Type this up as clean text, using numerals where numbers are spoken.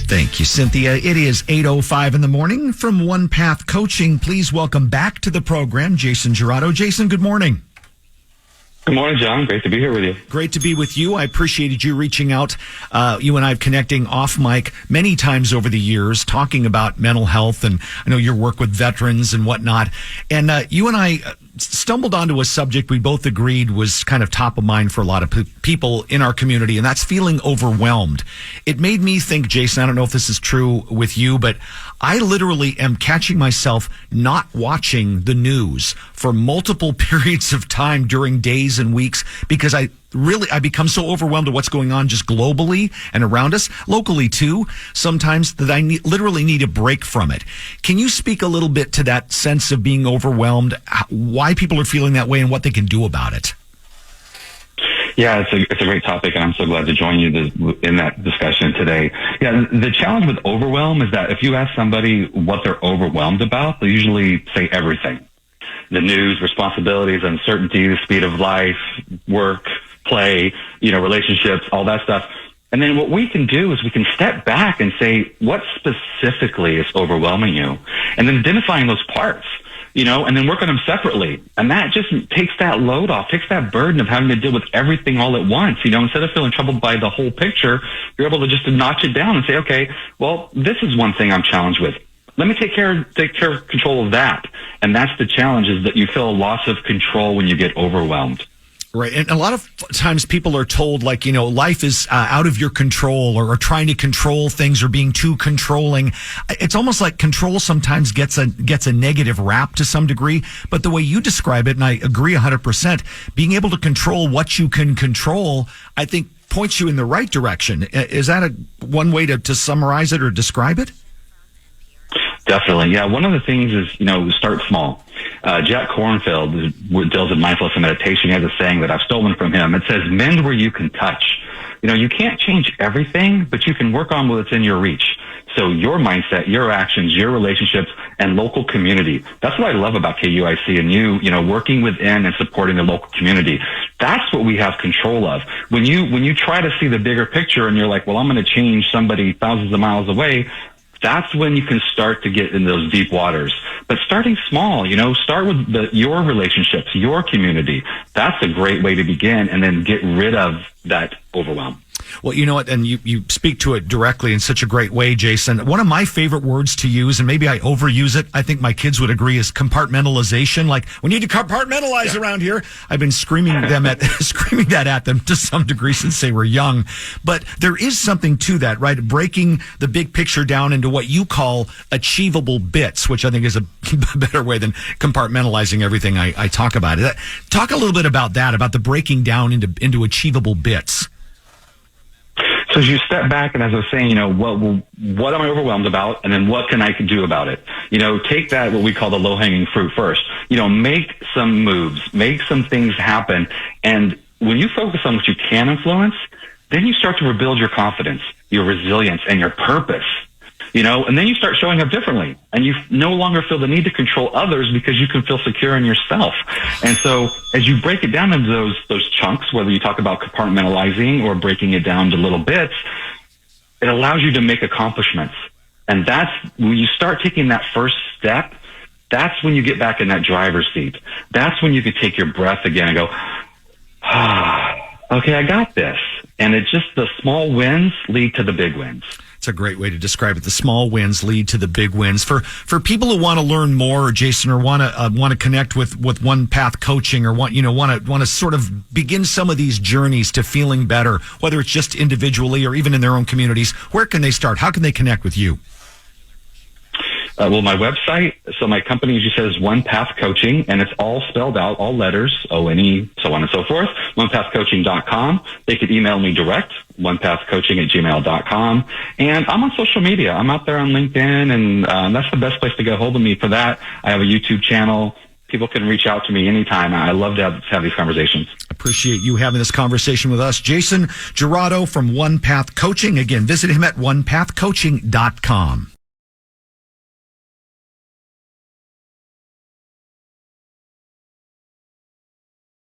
Thank you, Cynthia. It is 8:05 in the morning from One Path Coaching. Please welcome back to the program, Jason Giraudo. Jason, good morning. Good morning, John. Great to be here with you. Great to be with you. I appreciated you reaching out. You and I have connecting off mic many times over the years, talking about mental health, and I know your work with veterans and whatnot. And you and I stumbled onto a subject we both agreed was kind of top of mind for a lot of people in our community, and that's feeling overwhelmed. It made me think, Jason, I don't know if this is true with you, but I literally am catching myself not watching the news for multiple periods of time during days and weeks because I become so overwhelmed at what's going on just globally and around us, locally too, sometimes that I literally need a break from it. Can you speak a little bit to that sense of being overwhelmed, why people are feeling that way and what they can do about it? Yeah, it's a great topic, and I'm so glad to join you in that discussion today. Yeah, the challenge with overwhelm is that if you ask somebody what they're overwhelmed about, they usually say everything. The news, responsibilities, uncertainty, the speed of life, work, play, relationships, all that stuff. And then what we can do is we can step back and say, what specifically is overwhelming you? And then identifying those parts, and then work on them separately. And that just takes that load off, takes that burden of having to deal with everything all at once. Instead of feeling troubled by the whole picture, you're able to just notch it down and say, okay, well, this is one thing I'm challenged with. Let me take control of that. And that's the challenge, is that you feel a loss of control when you get overwhelmed. Right. And a lot of times people are told, life is out of your control, or trying to control things, or being too controlling. It's almost like control sometimes gets a negative rap to some degree. But the way you describe it, and I agree 100%, being able to control what you can control, I think points you in the right direction. Is that one way to summarize it or describe it? Definitely. Yeah. One of the things is, start small. Jack Kornfield, who deals with mindfulness and meditation, has a saying that I've stolen from him. It says, mend where you can touch. You can't change everything, but you can work on what's in your reach. So your mindset, your actions, your relationships, and local community. That's what I love about KUIC and you working within and supporting the local community. That's what we have control of. When you try to see the bigger picture and you're like, well, I'm going to change somebody thousands of miles away, that's when you can start to get in those deep waters. But starting small, start with your relationships, your community. That's a great way to begin, and then get rid of that overwhelm. Well, you know what, and you speak to it directly in such a great way, Jason. One of my favorite words to use, and maybe I overuse it, I think my kids would agree, is compartmentalization. Like, we need to compartmentalize around here. I've been screaming that at them to some degree since they were young. But there is something to that, right? Breaking the big picture down into what you call achievable bits, which I think is a better way than compartmentalizing everything I talk about. Talk a little bit about that, about the breaking down into achievable bits. So as you step back, and as I was saying, what am I overwhelmed about? And then what can I do about it? Take that, what we call the low-hanging fruit first. Make some moves, make some things happen. And when you focus on what you can influence, then you start to rebuild your confidence, your resilience, and your purpose. And then you start showing up differently, and you no longer feel the need to control others because you can feel secure in yourself. And so as you break it down into those chunks, whether you talk about compartmentalizing or breaking it down to little bits, it allows you to make accomplishments. And that's when you start taking that first step, that's when you get back in that driver's seat. That's when you can take your breath again and go, okay, I got this. And it's just the small wins lead to the big wins. It's a great way to describe it. The small wins lead to the big wins. For people who want to learn more, Jason, or want to connect with One Path Coaching, or want to sort of begin some of these journeys to feeling better, whether it's just individually or even in their own communities, where can they start? How can they connect with you? Well, my website, so my company, as you said, is One Path Coaching, and it's all spelled out, all letters, O-N-E, so on and so forth, onepathcoaching.com. They could email me direct, onepathcoaching@gmail.com. And I'm on social media. I'm out there on LinkedIn, and that's the best place to get hold of me for that. I have a YouTube channel. People can reach out to me anytime. I love to have these conversations. Appreciate you having this conversation with us. Jason Giraudo from One Path Coaching. Again, visit him at onepathcoaching.com.